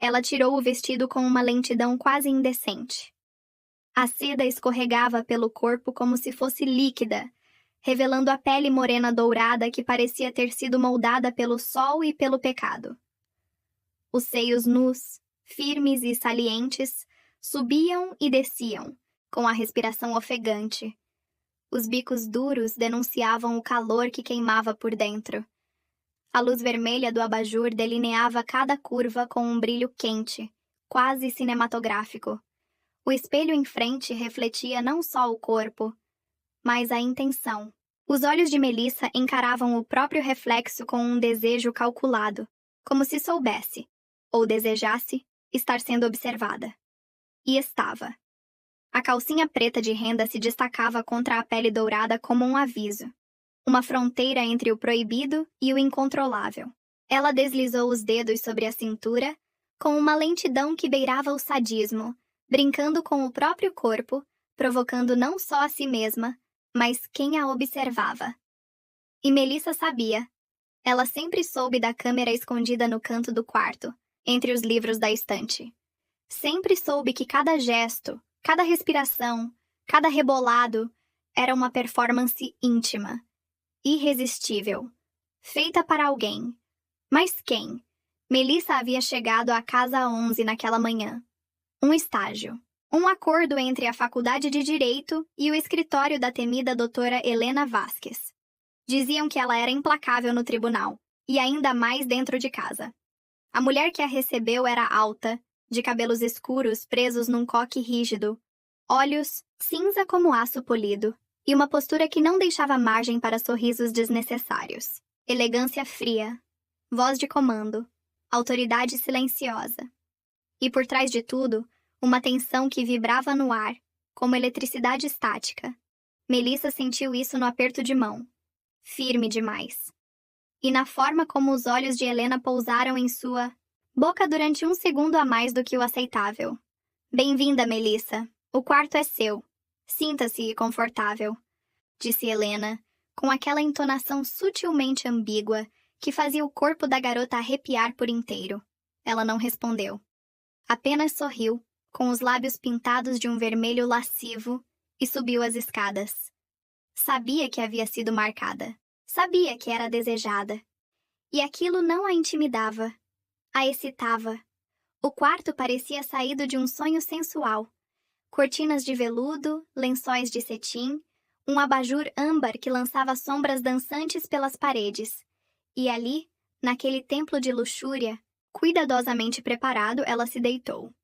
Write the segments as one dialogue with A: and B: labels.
A: Ela tirou o vestido com uma lentidão quase indecente. A seda escorregava pelo corpo como se fosse líquida, revelando a pele morena dourada que parecia ter sido moldada pelo sol e pelo pecado. Os seios nus, firmes e salientes, subiam e desciam, com a respiração ofegante. Os bicos duros denunciavam o calor que queimava por dentro. A luz vermelha do abajur delineava cada curva com um brilho quente, quase cinematográfico. O espelho em frente refletia não só o corpo, mas a intenção. Os olhos de Melissa encaravam o próprio reflexo com um desejo calculado, como se soubesse, ou desejasse, estar sendo observada. E estava. A calcinha preta de renda se destacava contra a pele dourada como um aviso. Uma fronteira entre o proibido e o incontrolável. Ela deslizou os dedos sobre a cintura, com uma lentidão que beirava o sadismo, brincando com o próprio corpo, provocando não só a si mesma, mas quem a observava. E Melissa sabia. Ela sempre soube da câmera escondida no canto do quarto, entre os livros da estante. Sempre soube que cada gesto, cada respiração, cada rebolado era uma performance íntima, irresistível, feita para alguém. Mas quem? Melissa havia chegado à Casa 11 naquela manhã. Um estágio. Um acordo entre a Faculdade de Direito e o escritório da temida doutora Helena Vasquez. Diziam que ela era implacável no tribunal, e ainda mais dentro de casa. A mulher que a recebeu era alta, de cabelos escuros presos num coque rígido, olhos cinza como aço polido, e uma postura que não deixava margem para sorrisos desnecessários. Elegância fria, voz de comando, autoridade silenciosa. E por trás de tudo, uma tensão que vibrava no ar, como eletricidade estática. Melissa sentiu isso no aperto de mão. Firme demais. E na forma como os olhos de Helena pousaram em sua boca durante um segundo a mais do que o aceitável. Bem-vinda, Melissa. O quarto é seu. Sinta-se confortável, disse Helena, com aquela entonação sutilmente ambígua que fazia o corpo da garota arrepiar por inteiro. Ela não respondeu. Apenas sorriu, com os lábios pintados de um vermelho lascivo, e subiu as escadas. Sabia que havia sido marcada. Sabia que era desejada. E aquilo não a intimidava. A excitava. O quarto parecia saído de um sonho sensual. Cortinas de veludo, lençóis de cetim, um abajur âmbar que lançava sombras dançantes pelas paredes. E ali, naquele templo de luxúria, cuidadosamente preparado, ela se deitou.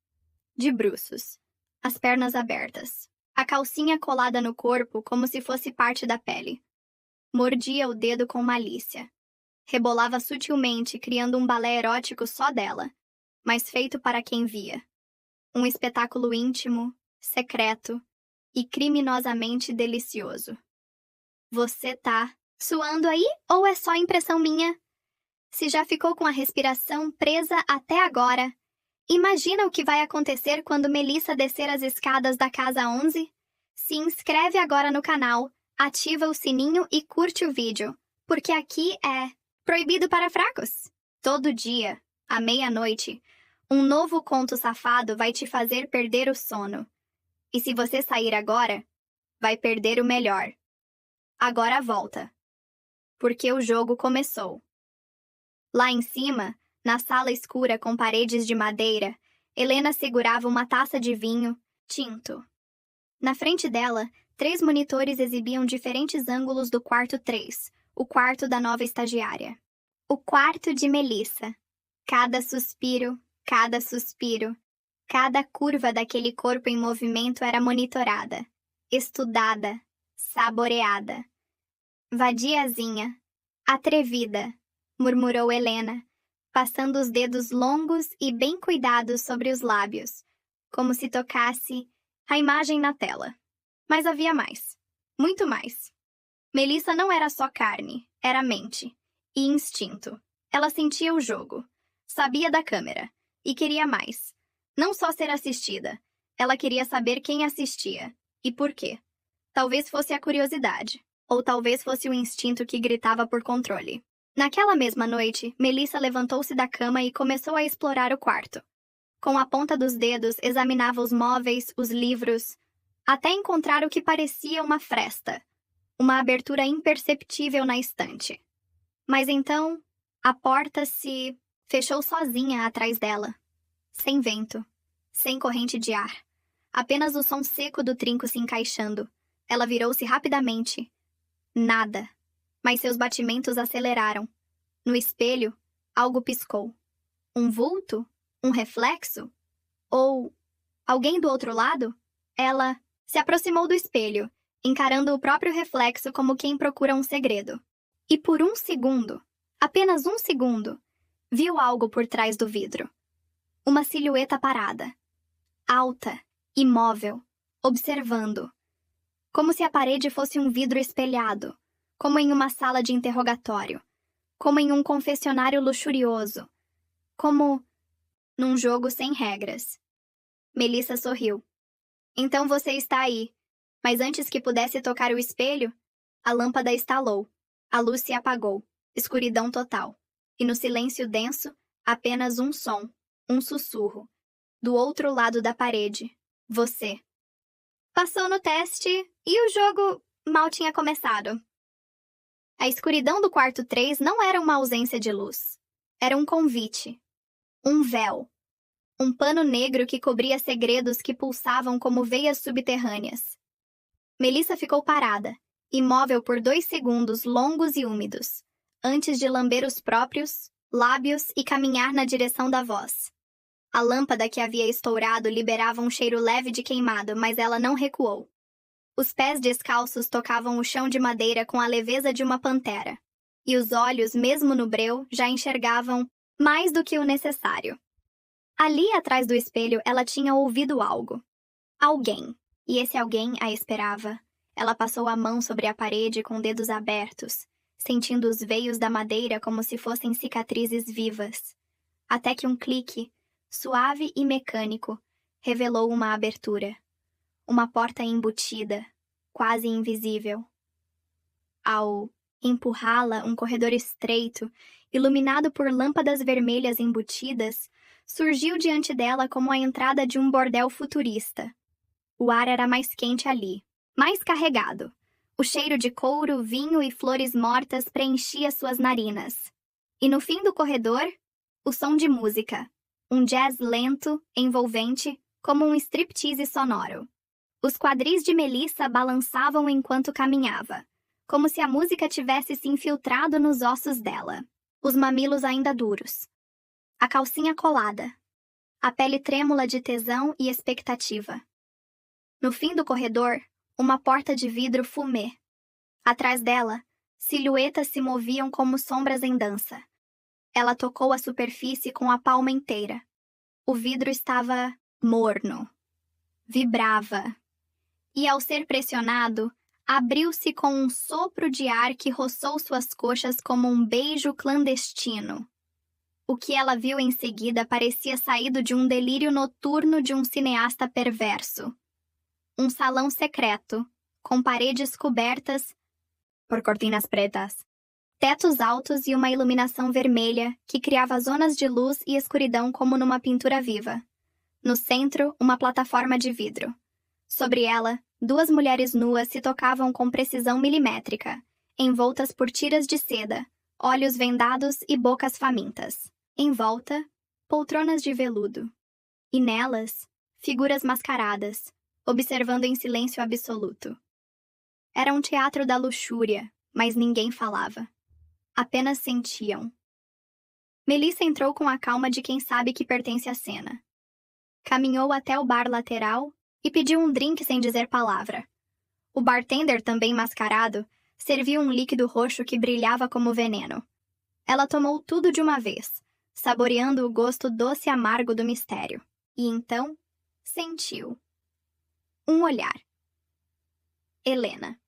A: De bruços, as pernas abertas, a calcinha colada no corpo como se fosse parte da pele. Mordia o dedo com malícia. Rebolava sutilmente, criando um balé erótico só dela, mas feito para quem via. Um espetáculo íntimo, secreto e criminosamente delicioso. Você tá suando aí ou é só impressão minha? Se já ficou com a respiração presa até agora, imagina o que vai acontecer quando Melissa descer as escadas da Casa 11? Se inscreve agora no canal, ativa o sininho e curte o vídeo, porque aqui é proibido para fracos. Todo dia, à meia-noite, um novo conto safado vai te fazer perder o sono. E se você sair agora, vai perder o melhor. Agora volta. Porque o jogo começou. Lá em cima, na sala escura com paredes de madeira, Helena segurava uma taça de vinho tinto. Na frente dela, 3 monitores exibiam diferentes ângulos do quarto 3, o quarto da nova estagiária. O quarto de Melissa. Cada suspiro, cada curva daquele corpo em movimento era monitorada, estudada, saboreada. Vadiazinha, atrevida, murmurou Helena, passando os dedos longos e bem cuidados sobre os lábios, como se tocasse a imagem na tela. Mas havia mais. Muito mais. Melissa não era só carne, era mente. E instinto. Ela sentia o jogo. Sabia da câmera. E queria mais. Não só ser assistida. Ela queria saber quem assistia. E por quê. Talvez fosse a curiosidade. Ou talvez fosse o instinto que gritava por controle. Naquela mesma noite, Melissa levantou-se da cama e começou a explorar o quarto. Com a ponta dos dedos, examinava os móveis, os livros, até encontrar o que parecia uma fresta, uma abertura imperceptível na estante. Mas então, a porta se fechou sozinha atrás dela, sem vento, sem corrente de ar, apenas o som seco do trinco se encaixando. Ela virou-se rapidamente. Nada. Mas seus batimentos aceleraram. No espelho, algo piscou. Um vulto? Um reflexo? Ou alguém do outro lado? Ela se aproximou do espelho, encarando o próprio reflexo como quem procura um segredo. E por um segundo, apenas um segundo, viu algo por trás do vidro. Uma silhueta parada, alta, imóvel, observando. Como se a parede fosse um vidro espelhado, como em uma sala de interrogatório, como em um confessionário luxurioso, como num jogo sem regras. Melissa sorriu. Então você está aí. Mas antes que pudesse tocar o espelho, a lâmpada estalou. A luz se apagou. Escuridão total. E no silêncio denso, apenas um som, um sussurro. Do outro lado da parede. Você. Passou no teste e o jogo mal tinha começado. A escuridão do quarto 3 não era uma ausência de luz. Era um convite. Um véu. Um pano negro que cobria segredos que pulsavam como veias subterrâneas. Melissa ficou parada, imóvel por 2 segundos longos e úmidos, antes de lamber os próprios lábios e caminhar na direção da voz. A lâmpada que havia estourado liberava um cheiro leve de queimado, mas ela não recuou. Os pés descalços tocavam o chão de madeira com a leveza de uma pantera, e os olhos, mesmo no breu, já enxergavam mais do que o necessário. Ali atrás do espelho, ela tinha ouvido algo. Alguém. E esse alguém a esperava. Ela passou a mão sobre a parede com dedos abertos, sentindo os veios da madeira como se fossem cicatrizes vivas. Até que um clique, suave e mecânico, revelou uma abertura. Uma porta embutida, quase invisível. Ao empurrá-la, um corredor estreito, iluminado por lâmpadas vermelhas embutidas, surgiu diante dela como a entrada de um bordel futurista. O ar era mais quente ali, mais carregado. O cheiro de couro, vinho e flores mortas preenchia suas narinas. E no fim do corredor, o som de música. Um jazz lento, envolvente, como um striptease sonoro. Os quadris de Melissa balançavam enquanto caminhava, como se a música tivesse se infiltrado nos ossos dela. Os mamilos ainda duros. A calcinha colada. A pele trêmula de tesão e expectativa. No fim do corredor, uma porta de vidro fumê. Atrás dela, silhuetas se moviam como sombras em dança. Ela tocou a superfície com a palma inteira. O vidro estava morno. Vibrava. E ao ser pressionado, abriu-se com um sopro de ar que roçou suas coxas como um beijo clandestino. O que ela viu em seguida parecia saído de um delírio noturno de um cineasta perverso. Um salão secreto, com paredes cobertas por cortinas pretas, tetos altos e uma iluminação vermelha que criava zonas de luz e escuridão como numa pintura viva. No centro, uma plataforma de vidro. Sobre ela, 2 mulheres nuas se tocavam com precisão milimétrica, envoltas por tiras de seda, olhos vendados e bocas famintas. Em volta, poltronas de veludo. E nelas, figuras mascaradas, observando em silêncio absoluto. Era um teatro da luxúria, mas ninguém falava. Apenas sentiam. Melissa entrou com a calma de quem sabe que pertence à cena. Caminhou até o bar lateral e pediu um drink sem dizer palavra. O bartender, também mascarado, serviu um líquido roxo que brilhava como veneno. Ela tomou tudo de uma vez, saboreando o gosto doce e amargo do mistério. E então, sentiu. Um olhar. Helena.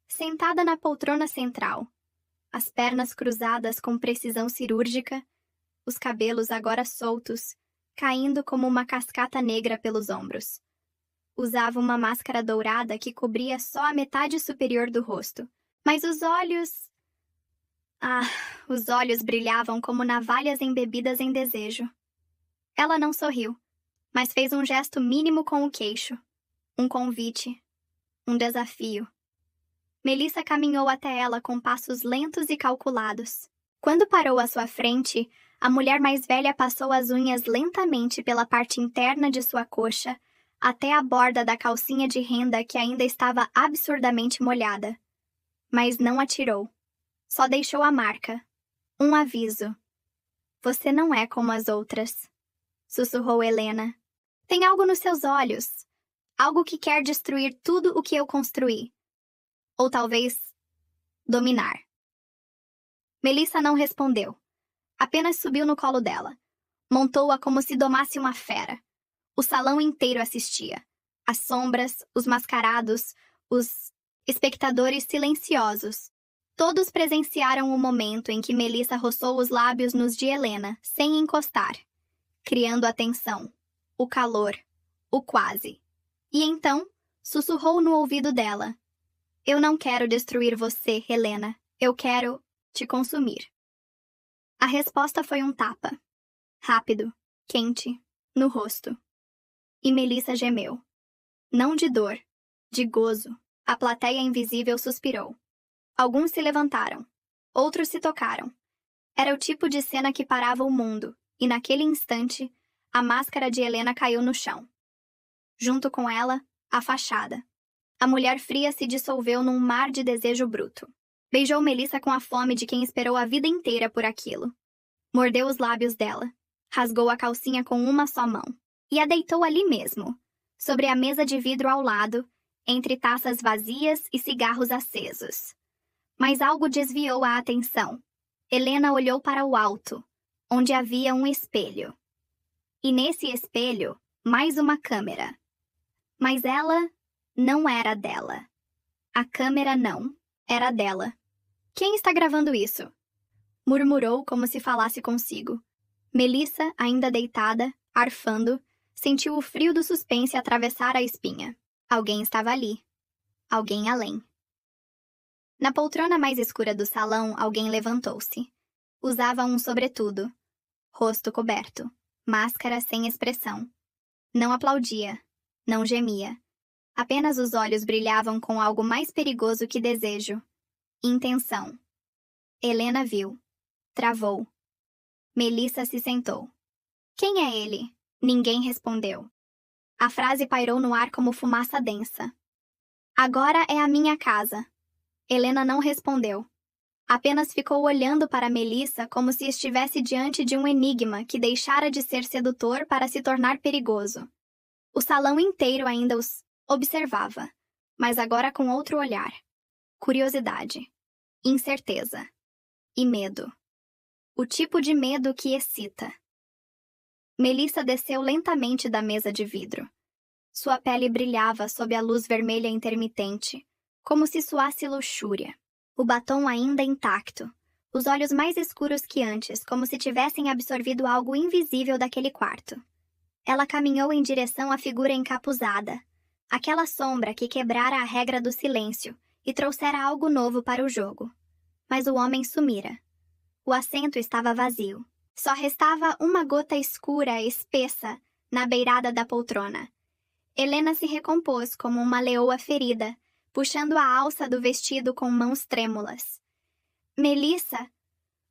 A: Sentada na poltrona central, as pernas cruzadas com precisão cirúrgica, os cabelos agora soltos, caindo como uma cascata negra pelos ombros. Usava uma máscara dourada que cobria só a metade superior do rosto, mas os olhos... os olhos brilhavam como navalhas embebidas em desejo. Ela não sorriu, mas fez um gesto mínimo com o queixo. Um convite. Um desafio. Melissa caminhou até ela com passos lentos e calculados. Quando parou à sua frente, a mulher mais velha passou as unhas lentamente pela parte interna de sua coxa, até a borda da calcinha de renda que ainda estava absurdamente molhada. Mas não atirou. Só deixou a marca. Um aviso. Você não é como as outras, sussurrou Helena. Tem algo nos seus olhos. Algo que quer destruir tudo o que eu construí. Ou talvez dominar. Melissa não respondeu. Apenas subiu no colo dela. Montou-a como se domasse uma fera. O salão inteiro assistia. As sombras, os mascarados, os espectadores silenciosos. Todos presenciaram o momento em que Melissa roçou os lábios nos de Helena, sem encostar, criando a tensão, o calor, o quase. E então, sussurrou no ouvido dela. Eu não quero destruir você, Helena. Eu quero te consumir. A resposta foi um tapa. Rápido, quente, no rosto. E Melissa gemeu. Não de dor, de gozo. A plateia invisível suspirou. Alguns se levantaram. Outros se tocaram. Era o tipo de cena que parava o mundo, e naquele instante, a máscara de Helena caiu no chão. Junto com ela, a fachada. A mulher fria se dissolveu num mar de desejo bruto. Beijou Melissa com a fome de quem esperou a vida inteira por aquilo. Mordeu os lábios dela. Rasgou a calcinha com uma só mão. E a deitou ali mesmo, sobre a mesa de vidro ao lado, entre taças vazias e cigarros acesos. Mas algo desviou a atenção. Helena olhou para o alto, onde havia um espelho. E nesse espelho, mais uma câmera. Mas ela não era dela. A câmera não era dela. Quem está gravando isso? Murmurou como se falasse consigo. Melissa, ainda deitada, arfando, sentiu o frio do suspense atravessar a espinha. Alguém estava ali. Alguém além. Na poltrona mais escura do salão, alguém levantou-se. Usava um sobretudo. Rosto coberto. Máscara sem expressão. Não aplaudia. Não gemia. Apenas os olhos brilhavam com algo mais perigoso que desejo. Intenção. Helena viu. Travou. Melissa se sentou. Quem é ele? Ninguém respondeu. A frase pairou no ar como fumaça densa. Agora é a minha casa. Helena não respondeu. Apenas ficou olhando para Melissa como se estivesse diante de um enigma que deixara de ser sedutor para se tornar perigoso. O salão inteiro ainda os observava, mas agora com outro olhar. Curiosidade, incerteza e medo. O tipo de medo que excita. Melissa desceu lentamente da mesa de vidro. Sua pele brilhava sob a luz vermelha intermitente, como se suasse luxúria. O batom ainda intacto, os olhos mais escuros que antes, como se tivessem absorvido algo invisível daquele quarto. Ela caminhou em direção à figura encapuzada, aquela sombra que quebrara a regra do silêncio e trouxera algo novo para o jogo. Mas o homem sumira. O assento estava vazio. Só restava uma gota escura, espessa, na beirada da poltrona. Helena se recompôs como uma leoa ferida, puxando a alça do vestido com mãos trêmulas. Melissa?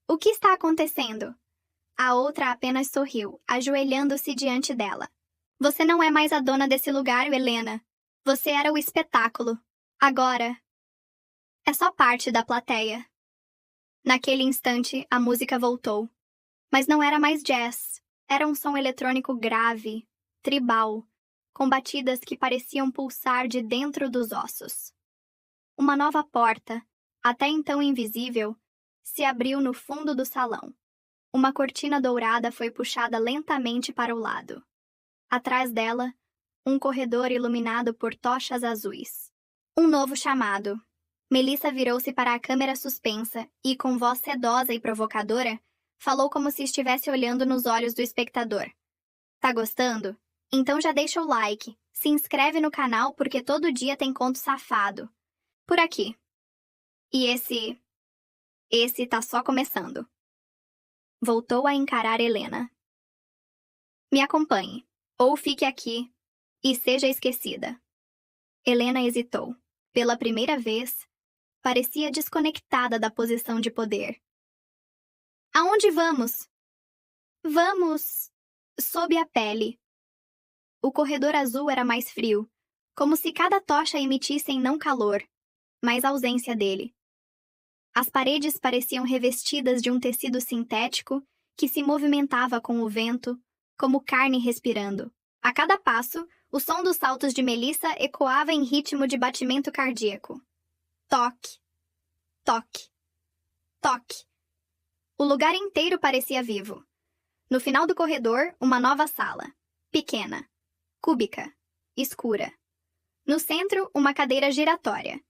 A: O que está acontecendo? A outra apenas sorriu, ajoelhando-se diante dela. Você não é mais a dona desse lugar, Helena. Você era o espetáculo. Agora é só parte da plateia. Naquele instante, a música voltou. Mas não era mais jazz. Era um som eletrônico grave, tribal, com batidas que pareciam pulsar de dentro dos ossos. Uma nova porta, até então invisível, se abriu no fundo do salão. Uma cortina dourada foi puxada lentamente para o lado. Atrás dela, um corredor iluminado por tochas azuis. Um novo chamado. Melissa virou-se para a câmera suspensa e, com voz sedosa e provocadora, falou como se estivesse olhando nos olhos do espectador. Tá gostando? Então já deixa o like, se inscreve no canal porque todo dia tem conto safado. Por aqui. E esse tá só começando. Voltou a encarar Helena. Me acompanhe, ou fique aqui e seja esquecida. Helena hesitou. Pela primeira vez, parecia desconectada da posição de poder. Aonde vamos? Vamos sob a pele. O corredor azul era mais frio, como se cada tocha emitissem não calor, mas ausência dele. As paredes pareciam revestidas de um tecido sintético que se movimentava com o vento, como carne respirando. A cada passo, o som dos saltos de Melissa ecoava em ritmo de batimento cardíaco. Toque, toque, toque. O lugar inteiro parecia vivo. No final do corredor, uma nova sala. Pequena, cúbica, escura. No centro, uma cadeira giratória.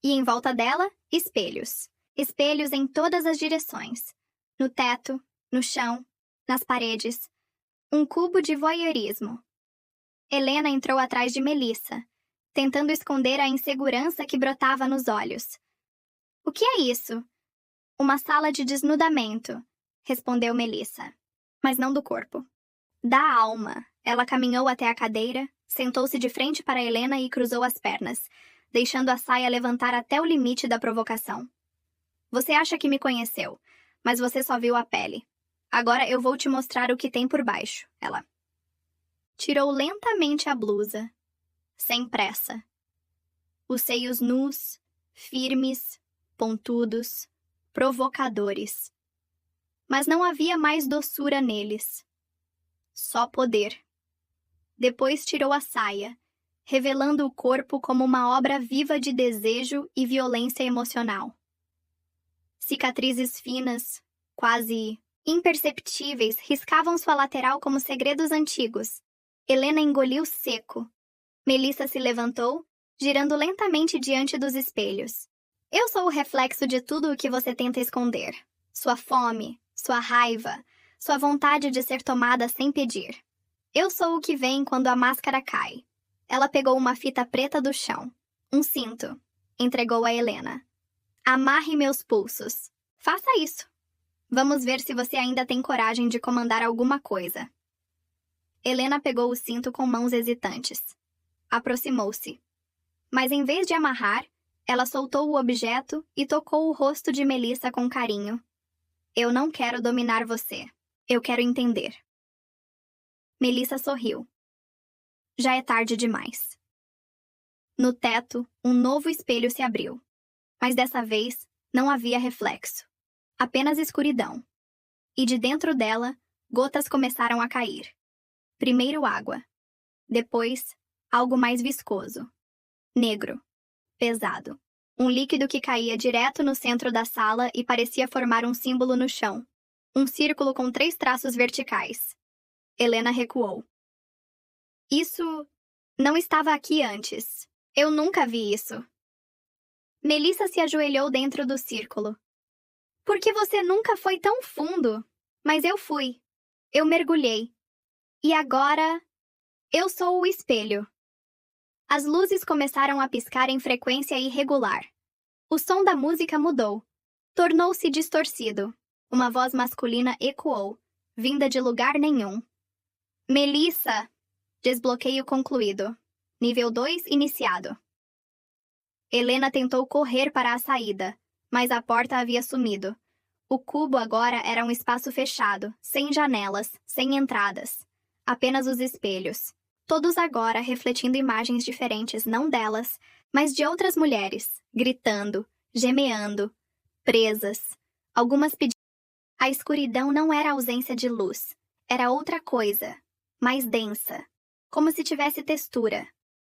A: E em volta dela, espelhos. Espelhos em todas as direções. No teto, no chão, nas paredes. Um cubo de voyeurismo. Helena entrou atrás de Melissa, tentando esconder a insegurança que brotava nos olhos. O que é isso? Uma sala de desnudamento, respondeu Melissa. Mas não do corpo. Da alma. Ela caminhou até a cadeira, sentou-se de frente para Helena e cruzou as pernas, deixando a saia levantar até o limite da provocação. Você acha que me conheceu, mas você só viu a pele. Agora eu vou te mostrar o que tem por baixo, ela. Tirou lentamente a blusa, sem pressa. Os seios nus, firmes, pontudos, provocadores. Mas não havia mais doçura neles. Só poder. Depois tirou a saia, revelando o corpo como uma obra viva de desejo e violência emocional. Cicatrizes finas, quase imperceptíveis, riscavam sua lateral como segredos antigos. Helena engoliu seco. Melissa se levantou, girando lentamente diante dos espelhos. Eu sou o reflexo de tudo o que você tenta esconder. Sua fome, sua raiva, sua vontade de ser tomada sem pedir. Eu sou o que vem quando a máscara cai. Ela pegou uma fita preta do chão. Um cinto. Entregou a Helena. Amarre meus pulsos. Faça isso. Vamos ver se você ainda tem coragem de comandar alguma coisa. Helena pegou o cinto com mãos hesitantes. Aproximou-se. Mas em vez de amarrar, ela soltou o objeto e tocou o rosto de Melissa com carinho. Eu não quero dominar você. Eu quero entender. Melissa sorriu. Já é tarde demais. No teto, um novo espelho se abriu. Mas dessa vez, não havia reflexo. Apenas escuridão. E de dentro dela, gotas começaram a cair. Primeiro água. Depois, algo mais viscoso. Negro. Pesado. Um líquido que caía direto no centro da sala e parecia formar um símbolo no chão. Um círculo com 3 traços verticais. Helena recuou. Isso não estava aqui antes. Eu nunca vi isso. Melissa se ajoelhou dentro do círculo. Por que você nunca foi tão fundo? Mas eu fui. Eu mergulhei. E agora, eu sou o espelho. As luzes começaram a piscar em frequência irregular. O som da música mudou. Tornou-se distorcido. Uma voz masculina ecoou, vinda de lugar nenhum. Melissa! Desbloqueio concluído. Nível 2 iniciado. Helena tentou correr para a saída, mas a porta havia sumido. O cubo agora era um espaço fechado, sem janelas, sem entradas. Apenas os espelhos. Todos agora refletindo imagens diferentes não delas, mas de outras mulheres, gritando, gemeando, presas. Algumas pedindo. A escuridão não era ausência de luz. Era outra coisa, mais densa. Como se tivesse textura.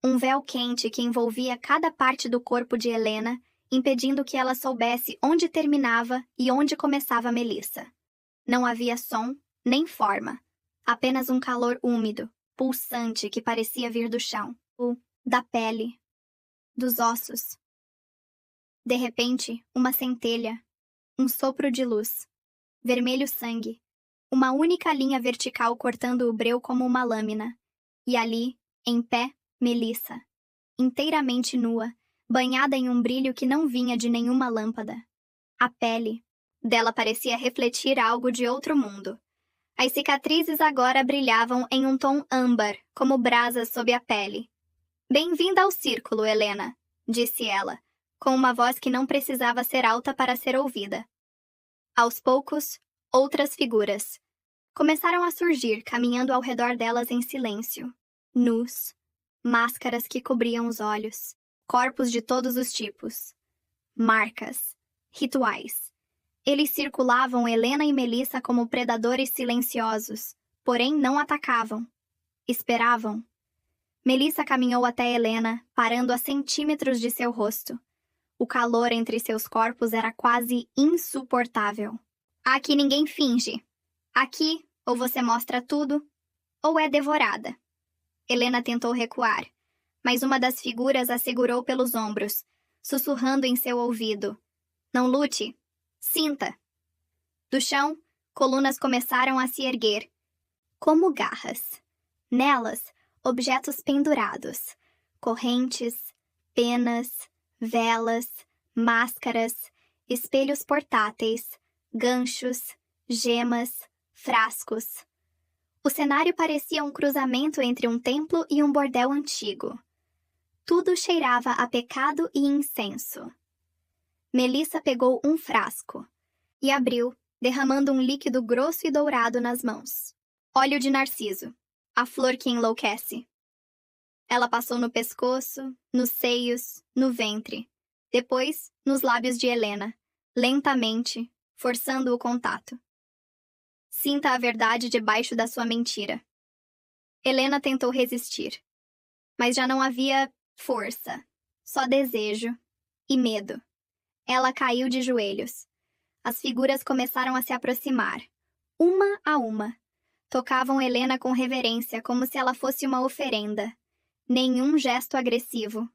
A: Um véu quente que envolvia cada parte do corpo de Helena, impedindo que ela soubesse onde terminava e onde começava Melissa. Não havia som, nem forma. Apenas um calor úmido, pulsante que parecia vir do chão, da pele, dos ossos. De repente, uma centelha, um sopro de luz, vermelho sangue, uma única linha vertical cortando o breu como uma lâmina. E ali, em pé, Melissa, inteiramente nua, banhada em um brilho que não vinha de nenhuma lâmpada. A pele dela parecia refletir algo de outro mundo. As cicatrizes agora brilhavam em um tom âmbar, como brasas sob a pele. "Bem-vinda ao círculo, Helena", disse ela, com uma voz que não precisava ser alta para ser ouvida. Aos poucos, outras figuras começaram a surgir, caminhando ao redor delas em silêncio. Nus, máscaras que cobriam os olhos, corpos de todos os tipos. Marcas, rituais. Eles circulavam Helena e Melissa como predadores silenciosos, porém não atacavam. Esperavam. Melissa caminhou até Helena, parando a centímetros de seu rosto. O calor entre seus corpos era quase insuportável. "Aqui ninguém finge. Aqui, ou você mostra tudo, ou é devorada." Helena tentou recuar, mas uma das figuras a segurou pelos ombros, sussurrando em seu ouvido: "Não lute. Sinta." Do chão, colunas começaram a se erguer, como garras. Nelas, objetos pendurados, correntes, penas, velas, máscaras, espelhos portáteis, ganchos, gemas, frascos. O cenário parecia um cruzamento entre um templo e um bordel antigo. Tudo cheirava a pecado e incenso. Melissa pegou um frasco e abriu, derramando um líquido grosso e dourado nas mãos. Óleo de narciso, a flor que enlouquece. Ela passou no pescoço, nos seios, no ventre, depois nos lábios de Helena, lentamente, forçando o contato. Sinta a verdade debaixo da sua mentira. Helena tentou resistir, mas já não havia força, só desejo e medo. Ela caiu de joelhos. As figuras começaram a se aproximar, uma a uma. Tocavam Helena com reverência, como se ela fosse uma oferenda. Nenhum gesto agressivo,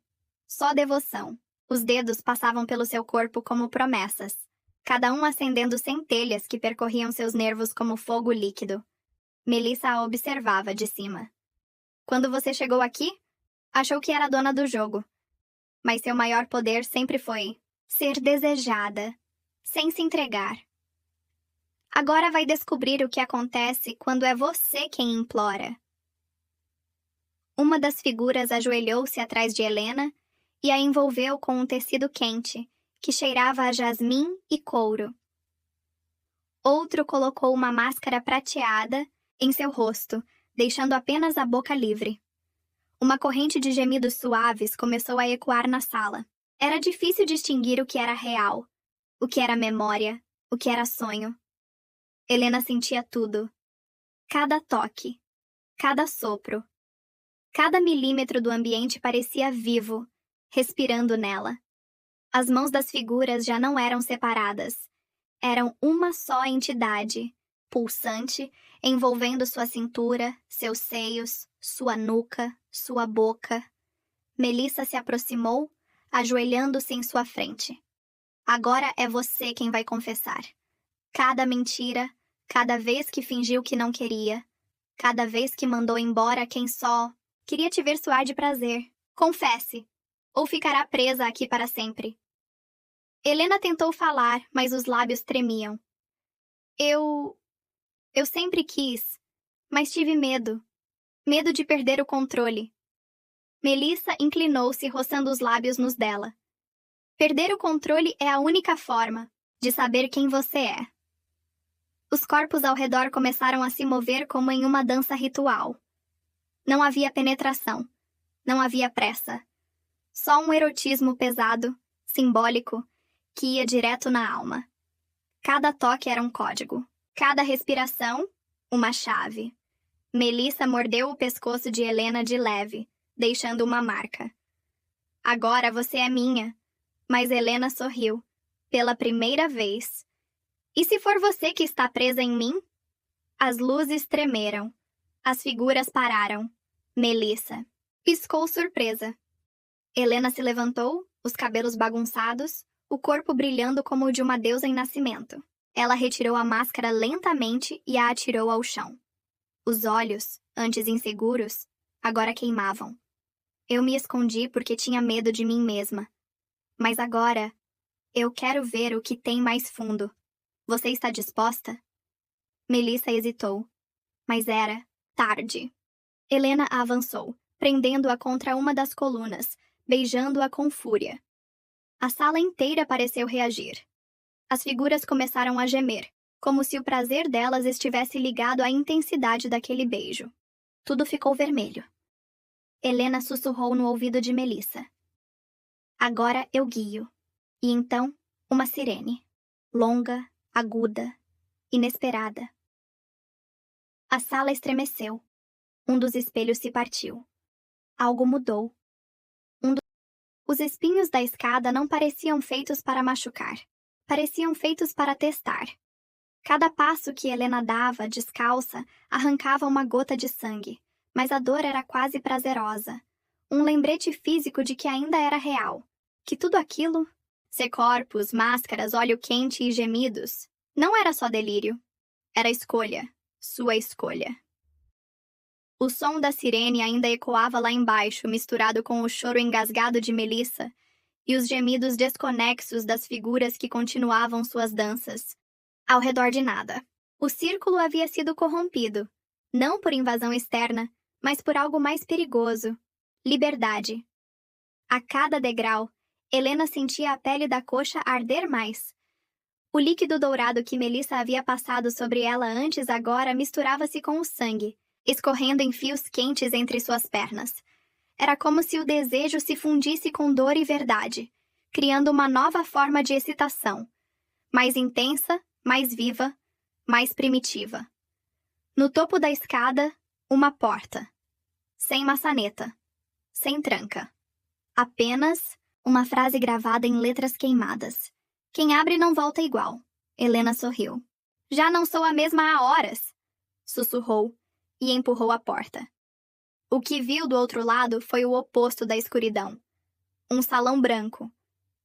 A: só devoção. Os dedos passavam pelo seu corpo como promessas, cada um acendendo centelhas que percorriam seus nervos como fogo líquido. Melissa a observava de cima. "Quando você chegou aqui, achou que era dona do jogo. Mas seu maior poder sempre foi ser desejada, sem se entregar. Agora vai descobrir o que acontece quando é você quem implora." Uma das figuras ajoelhou-se atrás de Helena e a envolveu com um tecido quente, que cheirava a jasmim e couro. Outro colocou uma máscara prateada em seu rosto, deixando apenas a boca livre. Uma corrente de gemidos suaves começou a ecoar na sala. Era difícil distinguir o que era real, o que era memória, o que era sonho. Helena sentia tudo. Cada toque, cada sopro. Cada milímetro do ambiente parecia vivo, respirando nela. As mãos das figuras já não eram separadas. Eram uma só entidade, pulsante, envolvendo sua cintura, seus seios, sua nuca, sua boca. Melissa se aproximou, ajoelhando-se em sua frente. "Agora é você quem vai confessar. Cada mentira, cada vez que fingiu que não queria, cada vez que mandou embora quem só queria te ver suar de prazer. Confesse, ou ficará presa aqui para sempre." Helena tentou falar, mas os lábios tremiam. Eu sempre quis, mas tive medo. Medo de perder o controle." Melissa inclinou-se, roçando os lábios nos dela. "Perder o controle é a única forma de saber quem você é." Os corpos ao redor começaram a se mover como em uma dança ritual. Não havia penetração. Não havia pressa. Só um erotismo pesado, simbólico, que ia direto na alma. Cada toque era um código. Cada respiração, uma chave. Melissa mordeu o pescoço de Helena de leve, deixando uma marca. "Agora você é minha." Mas Helena sorriu. Pela primeira vez. "E se for você que está presa em mim?" As luzes tremeram. As figuras pararam. Melissa piscou surpresa. Helena se levantou, os cabelos bagunçados, o corpo brilhando como o de uma deusa em nascimento. Ela retirou a máscara lentamente e a atirou ao chão. Os olhos, antes inseguros, agora queimavam. "Eu me escondi porque tinha medo de mim mesma. Mas agora, eu quero ver o que tem mais fundo. Você está disposta?" Melissa hesitou, mas era tarde. Helena avançou, prendendo-a contra uma das colunas, beijando-a com fúria. A sala inteira pareceu reagir. As figuras começaram a gemer, como se o prazer delas estivesse ligado à intensidade daquele beijo. Tudo ficou vermelho. Helena sussurrou no ouvido de Melissa. Agora eu guio. E então, uma sirene. Longa, aguda, inesperada. A sala estremeceu. Um dos espelhos se partiu. Algo mudou. Os espinhos da escada não pareciam feitos para machucar. Pareciam feitos para testar. Cada passo que Helena dava, descalça, arrancava uma gota de sangue, mas a dor era quase prazerosa. Um lembrete físico de que ainda era real. Que tudo aquilo, ser corpos, máscaras, óleo quente e gemidos, não era só delírio. Era escolha. Sua escolha. O som da sirene ainda ecoava lá embaixo, misturado com o choro engasgado de Melissa e os gemidos desconexos das figuras que continuavam suas danças. Ao redor de nada. O círculo havia sido corrompido, não por invasão externa, mas por algo mais perigoso. Liberdade. A cada degrau, Helena sentia a pele da coxa arder mais. O líquido dourado que Melissa havia passado sobre ela antes agora misturava-se com o sangue, escorrendo em fios quentes entre suas pernas. Era como se o desejo se fundisse com dor e verdade, criando uma nova forma de excitação, mais intensa, mais viva, mais primitiva. No topo da escada, uma porta. Sem maçaneta. Sem tranca. Apenas uma frase gravada em letras queimadas. Quem abre não volta igual. Helena sorriu. Já não sou a mesma há horas, sussurrou e empurrou a porta. O que viu do outro lado foi o oposto da escuridão. Um salão branco,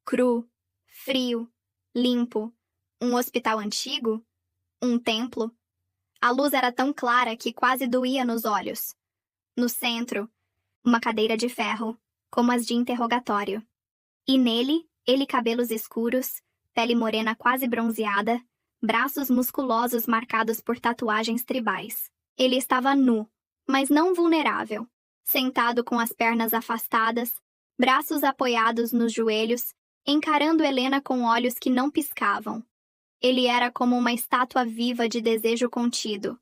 A: cru, frio, limpo, um hospital antigo, um templo. A luz era tão clara que quase doía nos olhos. No centro, uma cadeira de ferro, como as de interrogatório. E nele, ele cabelos escuros, pele morena quase bronzeada, braços musculosos marcados por tatuagens tribais. Ele estava nu, mas não vulnerável, sentado com as pernas afastadas, braços apoiados nos joelhos, encarando Helena com olhos que não piscavam. Ele era como uma estátua viva de desejo contido,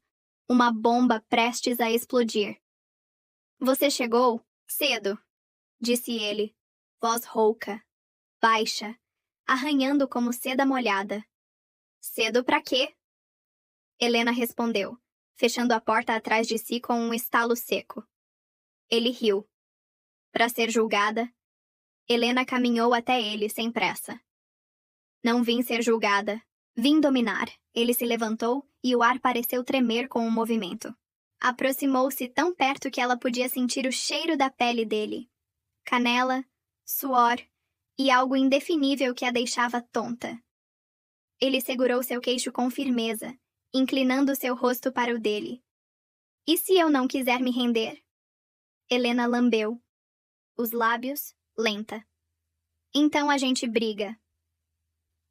A: uma bomba prestes a explodir. Você chegou cedo, disse ele, voz rouca, baixa, arranhando como seda molhada. Cedo pra quê? Helena respondeu, fechando a porta atrás de si com um estalo seco. Ele riu. Para ser julgada, Helena caminhou até ele sem pressa. Não vim ser julgada. Vim dominar. Ele se levantou e o ar pareceu tremer com o movimento. Aproximou-se tão perto que ela podia sentir o cheiro da pele dele. Canela, suor e algo indefinível que a deixava tonta. Ele segurou seu queixo com firmeza, inclinando seu rosto para o dele. E se eu não quiser me render? Helena lambeu. Os lábios, lenta. Então a gente briga.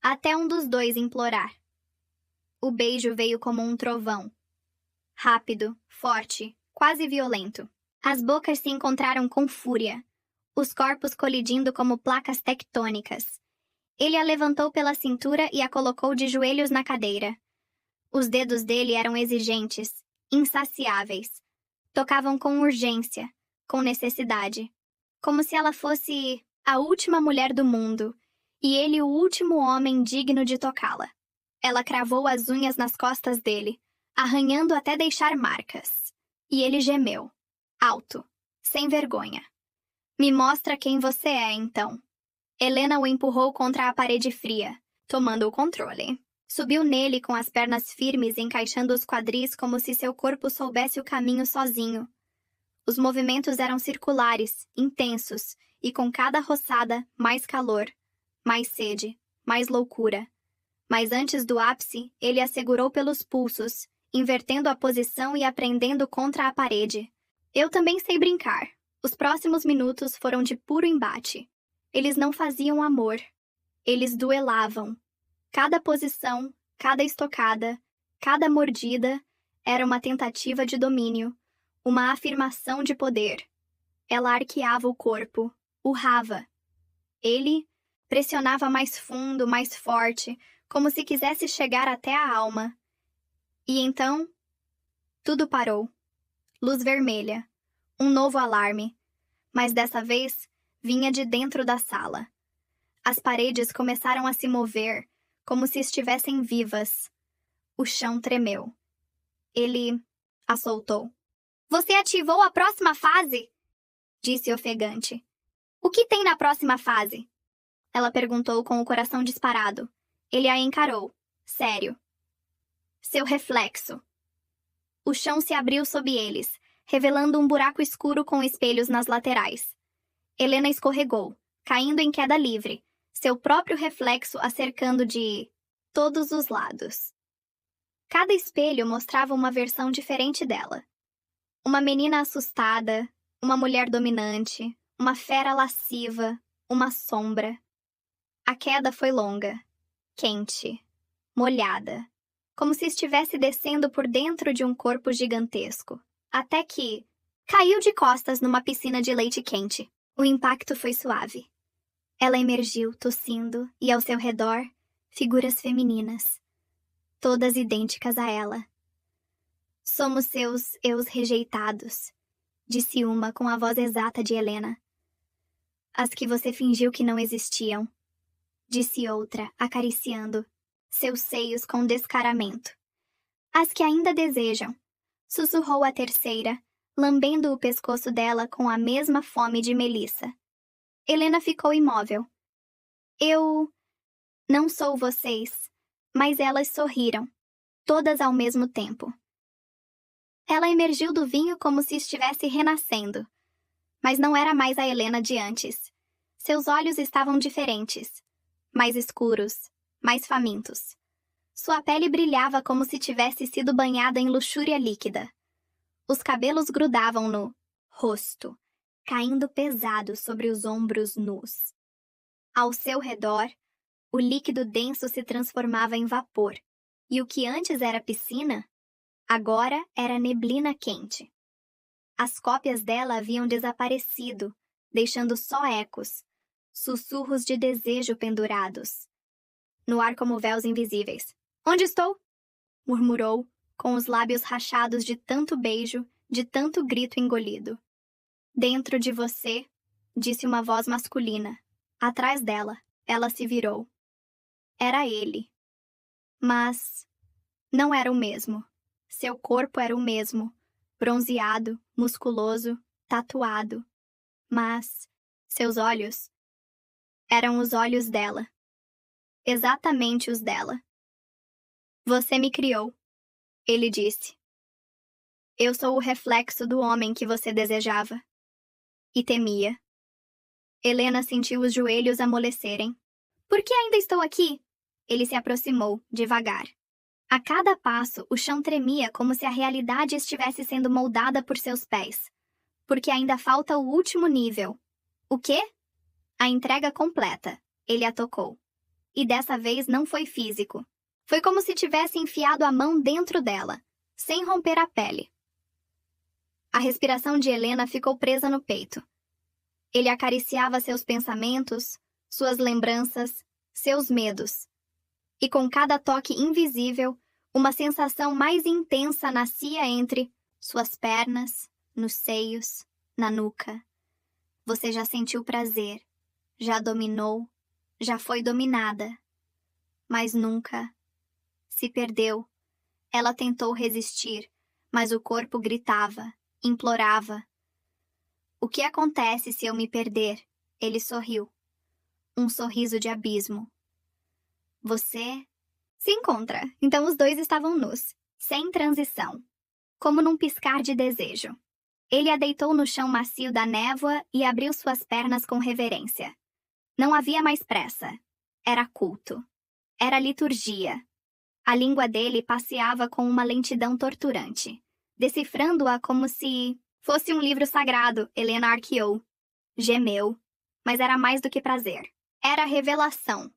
A: Até um dos dois implorar. O beijo veio como um trovão. Rápido, forte, quase violento. As bocas se encontraram com fúria, os corpos colidindo como placas tectônicas. Ele a levantou pela cintura e a colocou de joelhos na cadeira. Os dedos dele eram exigentes, insaciáveis. Tocavam com urgência, com necessidade. Como se ela fosse a última mulher do mundo, e ele o último homem digno de tocá-la. Ela cravou as unhas nas costas dele, arranhando até deixar marcas. E ele gemeu, alto, sem vergonha. Me mostra quem você é, então. Helena o empurrou contra a parede fria, tomando o controle. Subiu nele com as pernas firmes, encaixando os quadris como se seu corpo soubesse o caminho sozinho. Os movimentos eram circulares, intensos, e com cada roçada, mais calor, mais sede, mais loucura. Mas antes do ápice, ele a segurou pelos pulsos, invertendo a posição e a prendendo contra a parede. Eu também sei brincar. Os próximos minutos foram de puro embate. Eles não faziam amor. Eles duelavam. Cada posição, cada estocada, Cada mordida era uma tentativa de domínio, uma afirmação de poder. Ela arqueava o corpo, urrava. Ele pressionava mais fundo, mais forte, como se quisesse chegar até a alma. E então, tudo parou. Luz vermelha. Um novo alarme. Mas dessa vez, vinha de dentro da sala. As paredes começaram a se mover, como se estivessem vivas. O chão tremeu. Ele a soltou. Você ativou a próxima fase? Disse ofegante. O que tem na próxima fase? Ela perguntou com o coração disparado. Ele a encarou, sério. Seu reflexo. O chão se abriu sob eles, revelando um buraco escuro com espelhos nas laterais. Helena escorregou, caindo em queda livre, seu próprio reflexo a cercando de todos os lados. Cada espelho mostrava uma versão diferente dela. Uma menina assustada, uma mulher dominante, uma fera lasciva, uma sombra. A queda foi longa, quente, molhada, como se estivesse descendo por dentro de um corpo gigantesco, até que caiu de costas numa piscina de leite quente. O impacto foi suave. Ela emergiu, tossindo, e ao seu redor, figuras femininas, todas idênticas a ela. Somos seus eus rejeitados, disse uma com a voz exata de Helena. As que você fingiu que não existiam, disse outra, acariciando seus seios com descaramento. As que ainda desejam, sussurrou a terceira, lambendo o pescoço dela com a mesma fome de Melissa. Helena ficou imóvel. Eu não sou vocês, mas elas sorriram, todas ao mesmo tempo. Ela emergiu do vinho como se estivesse renascendo, mas não era mais a Helena de antes. Seus olhos estavam diferentes, mais escuros, mais famintos. Sua pele brilhava como se tivesse sido banhada em luxúria líquida. Os cabelos grudavam no rosto, caindo pesados sobre os ombros nus. Ao seu redor, o líquido denso se transformava em vapor, e o que antes era piscina, agora era neblina quente. As cópias dela haviam desaparecido, deixando só ecos, sussurros de desejo pendurados. No ar como véus invisíveis. Onde estou? Murmurou, com os lábios rachados de tanto beijo, de tanto grito engolido. Dentro de você, disse uma voz masculina. Atrás dela, ela se virou. Era ele. Mas não era o mesmo. Seu corpo era o mesmo, bronzeado, musculoso, tatuado. Mas seus olhos eram os olhos dela. Exatamente os dela. Você me criou, ele disse. Eu sou o reflexo do homem que você desejava. E temia. Helena sentiu os joelhos amolecerem. Por que ainda estou aqui? Ele se aproximou, devagar. A cada passo, o chão tremia como se a realidade estivesse sendo moldada por seus pés. Porque ainda falta o último nível. O quê? A entrega completa. Ele a tocou. E dessa vez não foi físico. Foi como se tivesse enfiado a mão dentro dela, sem romper a pele. A respiração de Helena ficou presa no peito. Ele acariciava seus pensamentos, suas lembranças, seus medos. E com cada toque invisível, uma sensação mais intensa nascia entre suas pernas, nos seios, na nuca. Você já sentiu prazer, já dominou, já foi dominada. Mas nunca se perdeu. Ela tentou resistir, mas o corpo gritava, implorava. O que acontece se eu me perder? Ele sorriu. Um sorriso de abismo. Você se encontra. Então os dois estavam nus, sem transição, como num piscar de desejo. Ele a deitou no chão macio da névoa e abriu suas pernas com reverência. Não havia mais pressa. Era culto. Era liturgia. A língua dele passeava com uma lentidão torturante, decifrando-a como se fosse um livro sagrado. Helena arqueou. Gemeu. Mas era mais do que prazer. Era revelação.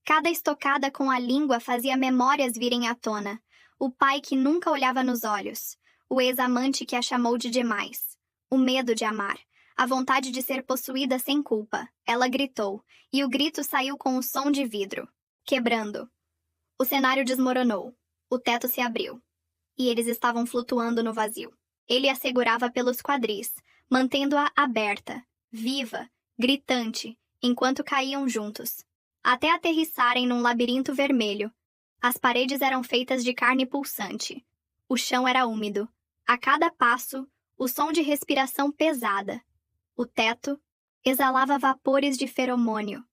A: Cada estocada com a língua fazia memórias virem à tona. o pai que nunca olhava nos olhos, o ex-amante que a chamou de demais, o medo de amar, a vontade de ser possuída sem culpa. Ela gritou, e o grito saiu com o som de vidro, quebrando. O cenário desmoronou, o teto se abriu, e eles estavam flutuando no vazio. Ele a segurava pelos quadris, mantendo-a aberta, viva, gritante, enquanto caíam juntos, até aterrissarem num labirinto vermelho. As paredes eram feitas de carne pulsante. O chão era úmido. A cada passo, o som de respiração pesada. O teto exalava vapores de feromônio.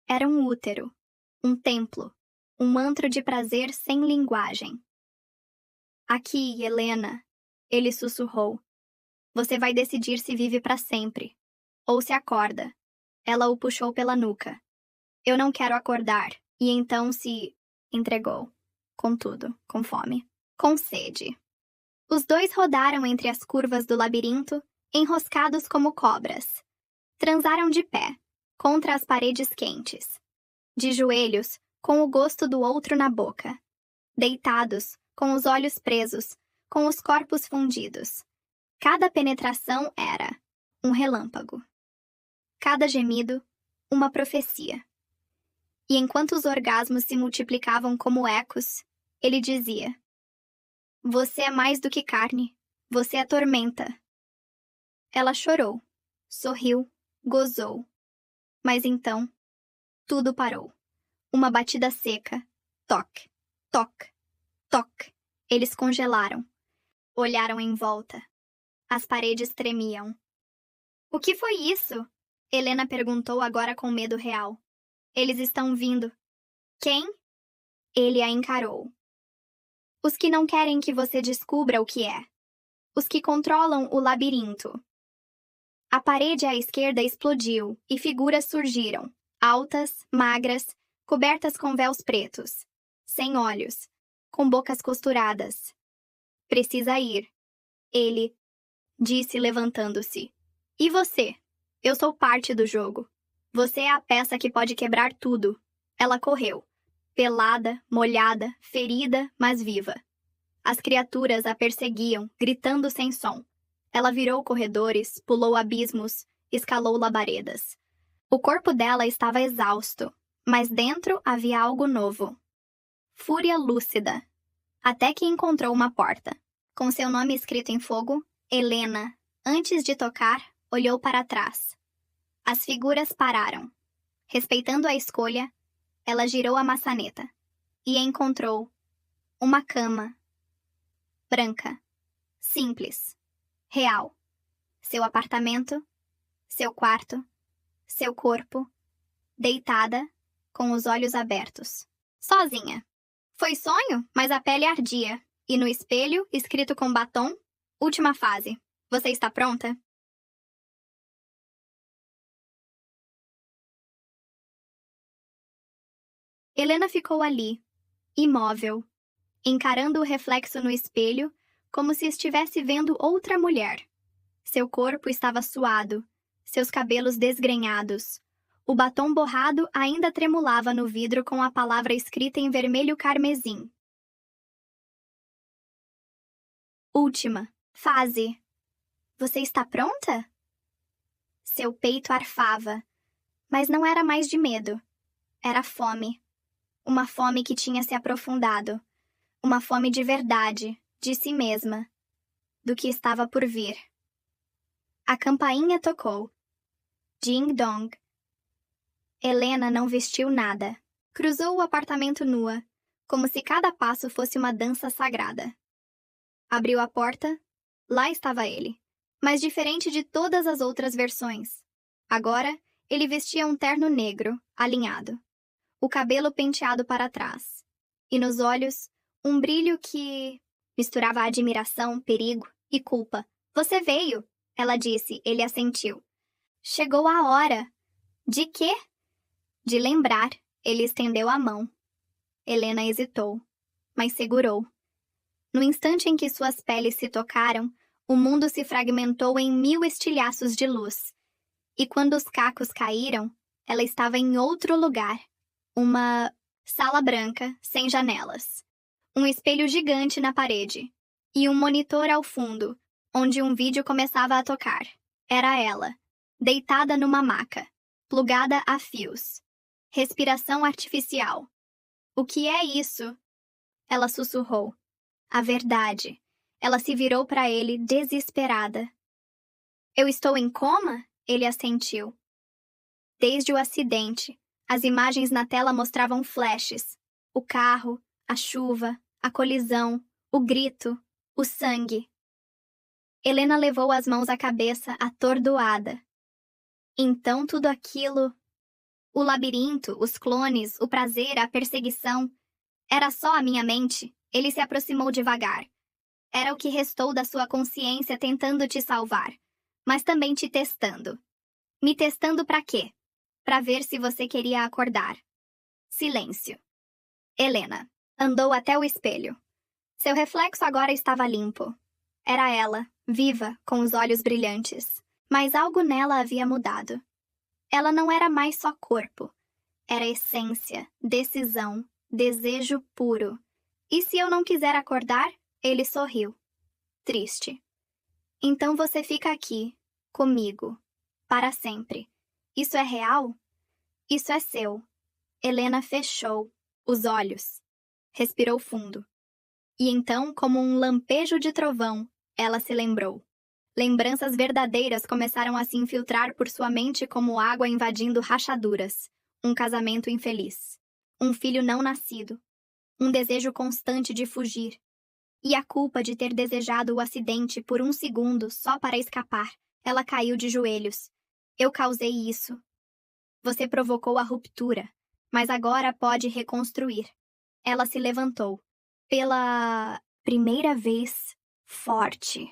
A: Era um útero, um templo, um antro de prazer sem linguagem. Aqui, Helena, ele sussurrou. Você vai decidir se vive para sempre, ou se acorda. Ela o puxou pela nuca. Eu não quero acordar. E então se entregou. Contudo, com fome, com sede. Os dois rodaram entre as curvas do labirinto, enroscados como cobras. Transaram de pé, contra as paredes quentes. De joelhos, com o gosto do outro na boca. Deitados, com os olhos presos, com os corpos fundidos. Cada penetração era um relâmpago. Cada gemido, uma profecia. E enquanto os orgasmos se multiplicavam como ecos, ele dizia: Você é mais do que carne, você é tormenta. Ela chorou, sorriu, gozou. Mas então, tudo parou. Uma batida seca. Toque, toque, toque. Eles congelaram. Olharam em volta. As paredes tremiam. O que foi isso? Helena perguntou agora com medo real. Eles estão vindo. Quem? Ele a encarou. Os que não querem que você descubra o que é. Os que controlam o labirinto. A parede à esquerda explodiu e figuras surgiram, altas, magras, cobertas com véus pretos, sem olhos, com bocas costuradas. Precisa ir. Ele disse levantando-se. E você? Eu sou parte do jogo. Você é a peça que pode quebrar tudo. Ela correu. Pelada, molhada, ferida, mas viva. As criaturas a perseguiam, gritando sem som. Ela virou corredores, pulou abismos, escalou labaredas. O corpo dela estava exausto, mas dentro havia algo novo. Fúria lúcida. Até que encontrou uma porta. Com seu nome escrito em fogo, Helena, antes de tocar, olhou para trás. As figuras pararam. Respeitando a escolha, ela girou a maçaneta e encontrou uma cama. Branca. Simples. Real. Seu apartamento. Seu quarto. Seu corpo. Deitada, com os olhos abertos. Sozinha. Foi sonho, mas a pele ardia. E no espelho, escrito com batom, última fase. Você está pronta? Helena ficou ali, imóvel, encarando o reflexo no espelho como se estivesse vendo outra mulher. Seu corpo estava suado, seus cabelos desgrenhados. O batom borrado ainda tremulava no vidro com a palavra escrita em vermelho carmesim. Última fase. Você está pronta? Seu peito arfava, mas não era mais de medo. Era fome. Uma fome que tinha se aprofundado. Uma fome de verdade, de si mesma, do que estava por vir. A campainha tocou. Ding dong. Helena não vestiu nada. Cruzou o apartamento nua, como se cada passo fosse uma dança sagrada. Abriu a porta. Lá estava ele, mas diferente de todas as outras versões. Agora, ele vestia um terno negro, alinhado. O cabelo penteado para trás. E nos olhos, um brilho que misturava admiração, perigo e culpa. Você veio, ela disse, ele assentiu. Chegou a hora. De quê? De lembrar, ele estendeu a mão. Helena hesitou, mas segurou. No instante em que suas peles se tocaram, o mundo se fragmentou em 1000 estilhaços de luz. E quando os cacos caíram, ela estava em outro lugar. Uma sala branca, sem janelas. Um espelho gigante na parede. E um monitor ao fundo, onde um vídeo começava a tocar. Era ela, deitada numa maca, plugada a fios. Respiração artificial. O que é isso? Ela sussurrou. A verdade. Ela se virou para ele, desesperada. Eu estou em coma? Ele assentiu. Desde o acidente, as imagens na tela mostravam flashes. O carro, a chuva, a colisão, o grito, o sangue. Helena levou as mãos à cabeça, atordoada. Então tudo aquilo... O labirinto, os clones, o prazer, a perseguição... Era só a minha mente. Ele se aproximou devagar. Era o que restou da sua consciência tentando te salvar, mas também te testando. Me testando para quê? Para ver se você queria acordar. Silêncio. Helena andou até o espelho. Seu reflexo agora estava limpo. Era ela, viva, com os olhos brilhantes. Mas algo nela havia mudado. Ela não era mais só corpo. Era essência, decisão, desejo puro. E se eu não quiser acordar? Ele sorriu. Triste. Então você fica aqui, comigo, para sempre. Isso é real? Isso é seu. Helena fechou os olhos. Respirou fundo. E então, como um lampejo de trovão, ela se lembrou. Lembranças verdadeiras começaram a se infiltrar por sua mente como água invadindo rachaduras. Um casamento infeliz. Um filho não nascido. Um desejo constante de fugir. E a culpa de ter desejado o acidente por um segundo só para escapar. Ela caiu de joelhos. Eu causei isso. Você provocou a ruptura, mas agora pode reconstruir. Ela se levantou. Pela primeira vez, forte.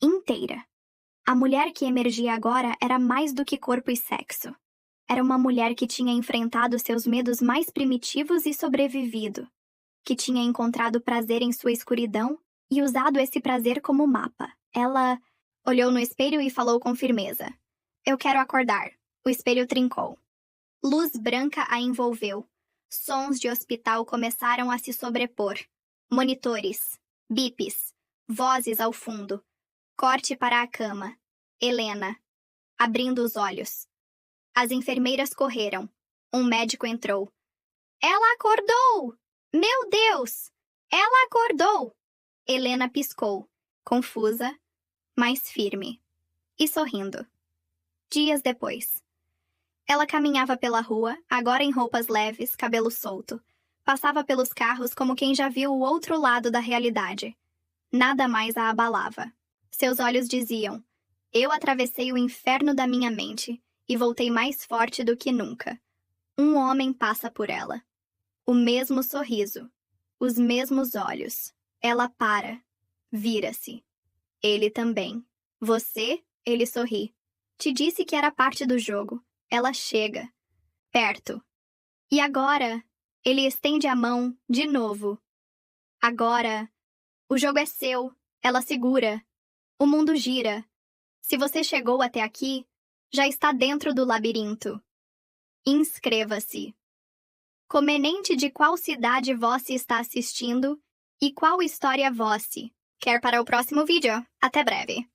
A: Inteira. A mulher que emergia agora era mais do que corpo e sexo. Era uma mulher que tinha enfrentado seus medos mais primitivos e sobrevivido. Que tinha encontrado prazer em sua escuridão e usado esse prazer como mapa. Ela olhou no espelho e falou com firmeza. Eu quero acordar. O espelho trincou. Luz branca a envolveu. Sons de hospital começaram a se sobrepor. Monitores, bips, vozes ao fundo. Corte para a cama. Helena, abrindo os olhos. As enfermeiras correram. Um médico entrou. Ela acordou! Meu Deus! Ela acordou! Helena piscou, confusa, mas firme, e sorrindo. Dias depois. Ela caminhava pela rua, agora em roupas leves, cabelo solto. Passava pelos carros como quem já viu o outro lado da realidade. Nada mais a abalava. Seus olhos diziam: eu atravessei o inferno da minha mente e voltei mais forte do que nunca. Um homem passa por ela. O mesmo sorriso. Os mesmos olhos. Ela para. Vira-se. Ele também. Você? Ele sorri. Te disse que era parte do jogo. Ela chega. Perto. E agora? Ele estende a mão, de novo. Agora. O jogo é seu. Ela segura. O mundo gira. Se você chegou até aqui, já está dentro do labirinto. Inscreva-se. Comenente de qual cidade você está assistindo e qual história você quer para o próximo vídeo. Até breve.